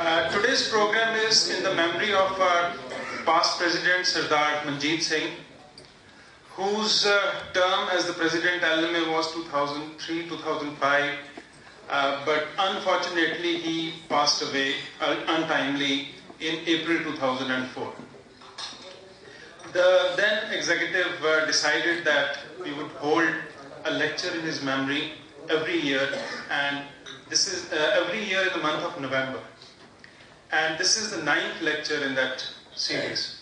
Today's program is in the memory of our past President Sardar Manjeet Singh, whose term as the President LMA was 2003-2005, but unfortunately he passed away untimely in April 2004. The then executive decided that we would hold a lecture in his memory every year, and this is every year in the month of November. And this is the 9th lecture in that series.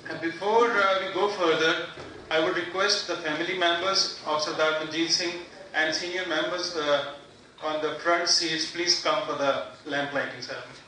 And before we go further, I would request the family members of Sardar Manjeet Singh and senior members on the front seats, please come for the lamp lighting ceremony.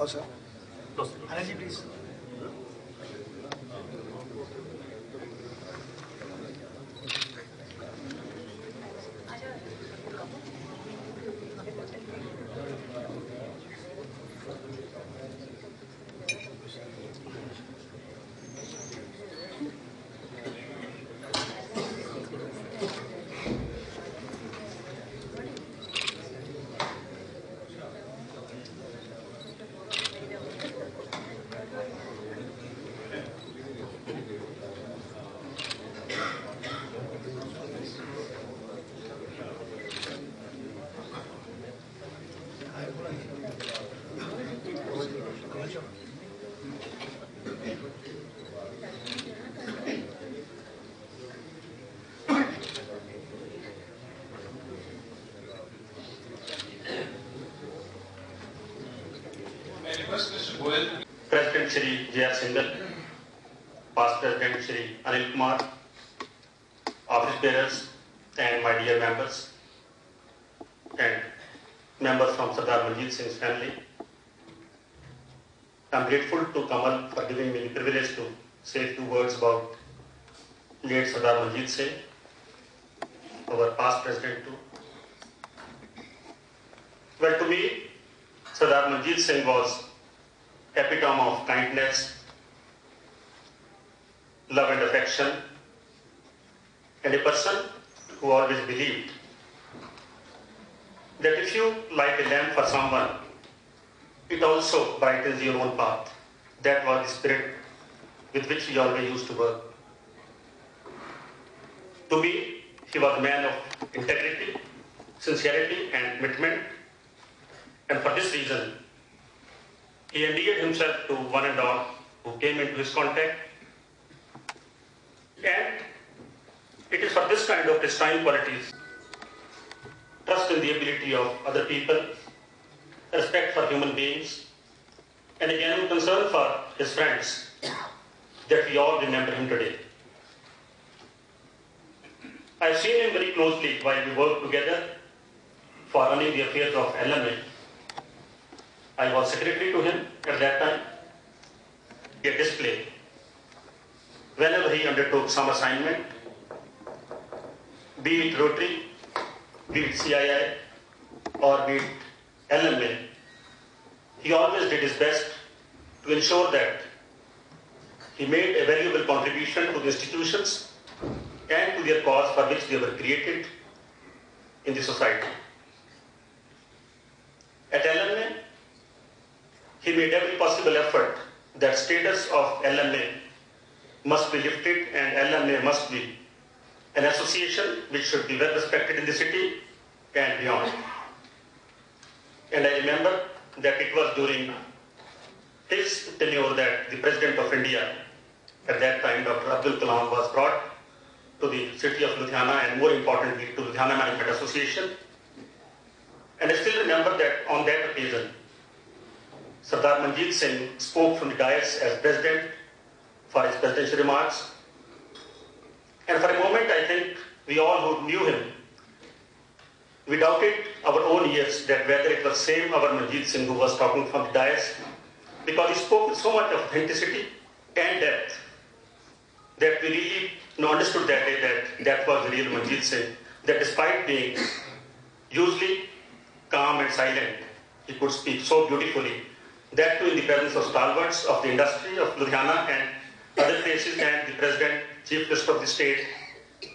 Sir. Anaji, please. President Shri J.R. Singhal, past President Shri Anil Kumar, office bearers and my dear members and members from Sardar Manjeet Singh's family. I am grateful to Kamal for giving me the privilege to say 2 words about late Sardar Manjeet Singh, our past president too. Well, to me, Sardar Manjeet Singh was epitome of kindness, love and affection, and a person who always believed that if you light a lamp for someone, it also brightens your own path. That was the spirit with which he always used to work. To me, he was a man of integrity, sincerity, and commitment, and for this reason, he endeared himself to one and all who came into his contact. And it is for this kind of pristine qualities, trust in the ability of other people, respect for human beings, and a genuine concern for his friends, that we all remember him today. I have seen him very closely while we worked together for running the affairs of LMA. I was secretary to him at that time. A display. Whenever he undertook some assignment, be it Rotary, be it CII, or be it LMA, he always did his best to ensure that he made a valuable contribution to the institutions and to their cause for which they were created in the society. At LMA, he made every possible effort that status of LMA must be lifted and LMA must be an association which should be well respected in the city and beyond. And I remember that it was during his tenure that the President of India at that time Dr. Abdul Kalam was brought to the city of Ludhiana and more importantly to Ludhiana Management Association. And I still remember that on that occasion, Sardar Manjeet Singh spoke from the dais as president for his presidential remarks. And for a moment, I think we all who knew him, we doubted our own ears that whether it was same our Manjeet Singh who was talking from the dais, because he spoke with so much authenticity and depth that we really understood that day that that was the real Manjeet Singh, that despite being usually calm and silent, he could speak so beautifully, that too in the presence of stalwarts of the industry of Ludhiana and other places, and the President, Chief Minister of the state,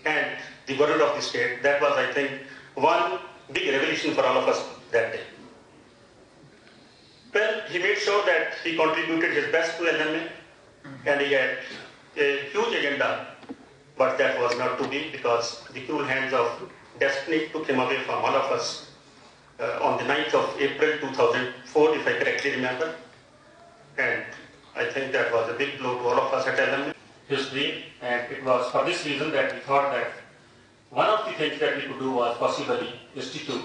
and the Governor of the state. That was, I think, one big revelation for all of us that day. Well, he made sure that he contributed his best to LMA, and he had a huge agenda, but that was not to be, because the cruel hands of destiny took him away from all of us on the 9th of April 2004, if I correctly remember. And I think that was a big blow to all of us at LMA. His dream, and it was for this reason that we thought that one of the things that we could do was possibly institute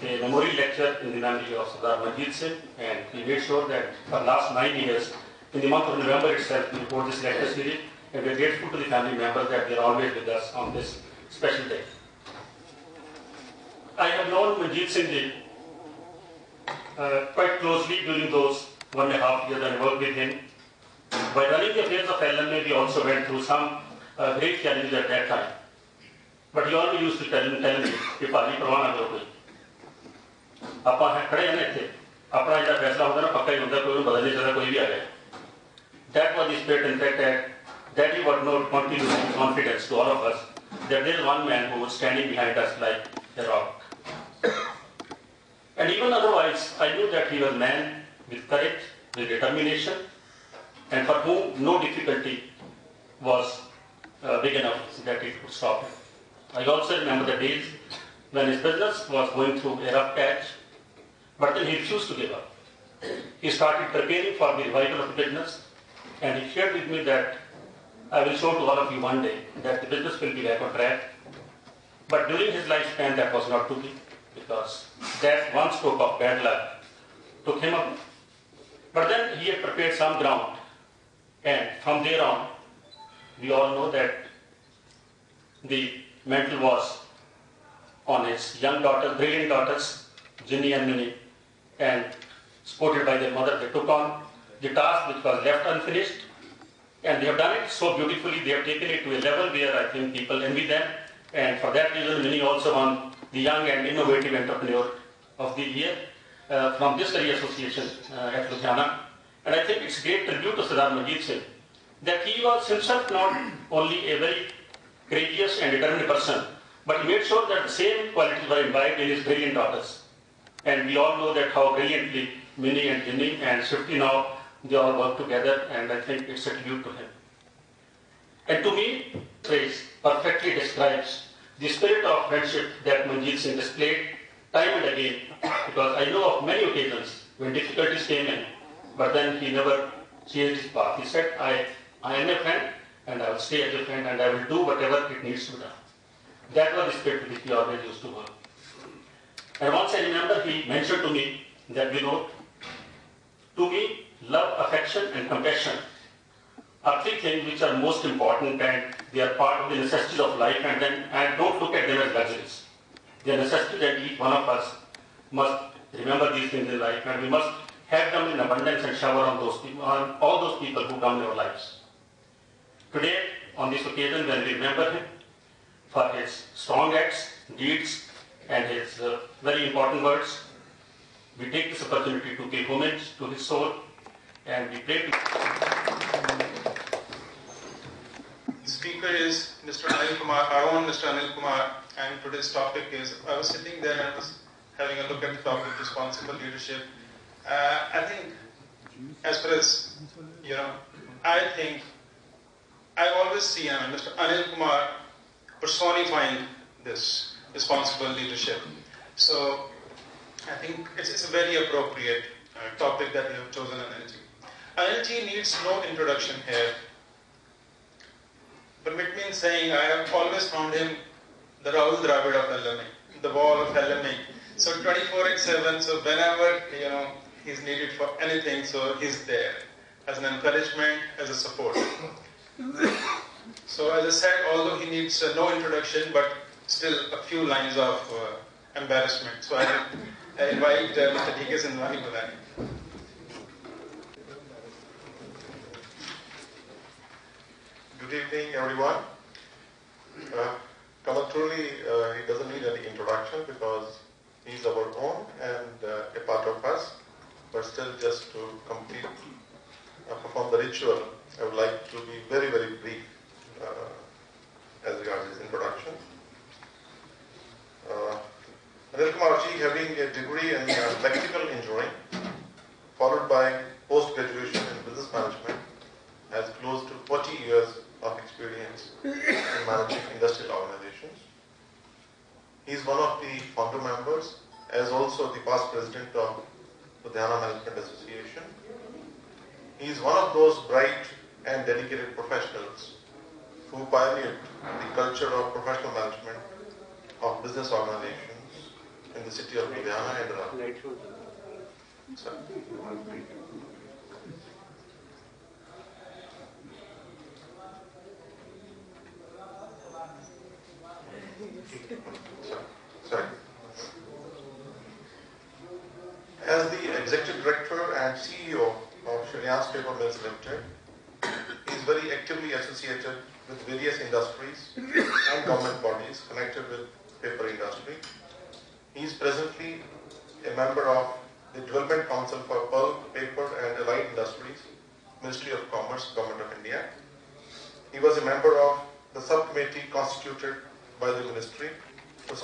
a memorial lecture in the memory of Sardar Manjeet Singh, and we made sure that for the last 9 years, in the month of November itself, we hold this lecture series, and we are grateful to the family members that they are always with us on this special day. I have known Manjeet Singh Ji quite closely during those 1.5 years I worked with him. By running the affairs of LMA, we also went through some great challenges at that time. But he always used to tell me, कि पाजी परवाह ना करो कोई, आपा है खड़े हैं इत्थे, अपना जिहड़ा फैसला होता ना पक्का ही होता, कोई बदल नहीं सकता, कोई भी आ जाए. That was the spirit, in fact, that is what continues to give confidence to all of us that there is one man who was standing behind us like a rock. And even otherwise, I knew that he was a man with courage, with determination, and for whom no difficulty was big enough that it could stop him. I also remember the days when his business was going through a rough patch, but then he refused to give up. He started preparing for the revival of the business, and he shared with me that I will show to all of you one day that the business will be back on track. But during his lifespan, that was not to be, because that one stroke of bad luck took him away. But then he had prepared some ground, and from there on, we all know that the mantle was on his young daughters, brilliant daughters, Ginny and Minnie, and supported by their mother, they took on the task which was left unfinished, and they have done it so beautifully. They have taken it to a level where I think people envy them, and for that reason, Minnie also won the Young and Innovative Entrepreneur of the Year from this very association at Ludhiana. And I think it's a great tribute to Sardar Manjeet Singh that he was himself not only a very courageous and determined person, but he made sure that the same qualities were imbibed in his brilliant daughters. And we all know that how brilliantly Minnie and Ginny and Swifty now, they all work together, and I think it's a tribute to him. And to me, phrase perfectly describes the spirit of friendship that Manjeet Singh displayed time and again, because I know of many occasions when difficulties came in, but then he never changed his path. He said, I am a friend, and I will stay as a friend, and I will do whatever it needs to be done. That was the spirit which he always used to work. And once I remember, he mentioned to me that, to me, love, affection, and compassion are three things which are most important, and they are part of the necessities of life, and then I don't look at them as luxuries. They are necessities that each one of us must remember these things in life, and we must have them in abundance and shower on those people, on all those people who come in our lives. Today, on this occasion, when we remember him for his strong acts, deeds, and his very important words, we take this opportunity to pay homage to his soul, and we pray to. The speaker is Mr. Anil Kumar, our own Mr. Anil Kumar, and today's topic is, I was sitting there and I was having a look at the topic, responsible leadership. I think, as far as, I think, I always see Mr. Anil Kumar personifying this responsible leadership. So, I think it's a very appropriate topic that you have chosen, Anil Ji. Anil Ji needs no introduction here. permit me in saying I have always found him the Rahul Dravid of LMA, the wall of LMA. So 24/7, so whenever, he's needed for anything, so he's there as an encouragement, as a support. So as I said, although he needs no introduction, but still a few lines of embarrassment. So I invite Mr. D.K. Sindhwani for that. Good evening, everyone. Kamal truly, he doesn't need any introduction because he's our own and a part of us. But still, just to complete, perform the ritual, I would like to be very, very brief as regards his introduction. Anil Kumar ji, having a degree in electrical engineering, followed by post-graduation in business management, has close to 40 years of experience in managing industrial organizations. He is one of the founder members, as also the past president of the Ludhiana Management Association. He is one of those bright and dedicated professionals who pioneered the culture of professional management of business organizations in the city of Ludhiana and around. Sorry. As the Executive Director and CEO of Shriyans Paper Mills Limited, he is very actively associated with various industries and government bodies connected with paper industry. He is presently a member of the Development Council for Pulp, Paper and Allied Industries, Ministry of Commerce, Government of India. He was a member of the subcommittee constituted by the ministry to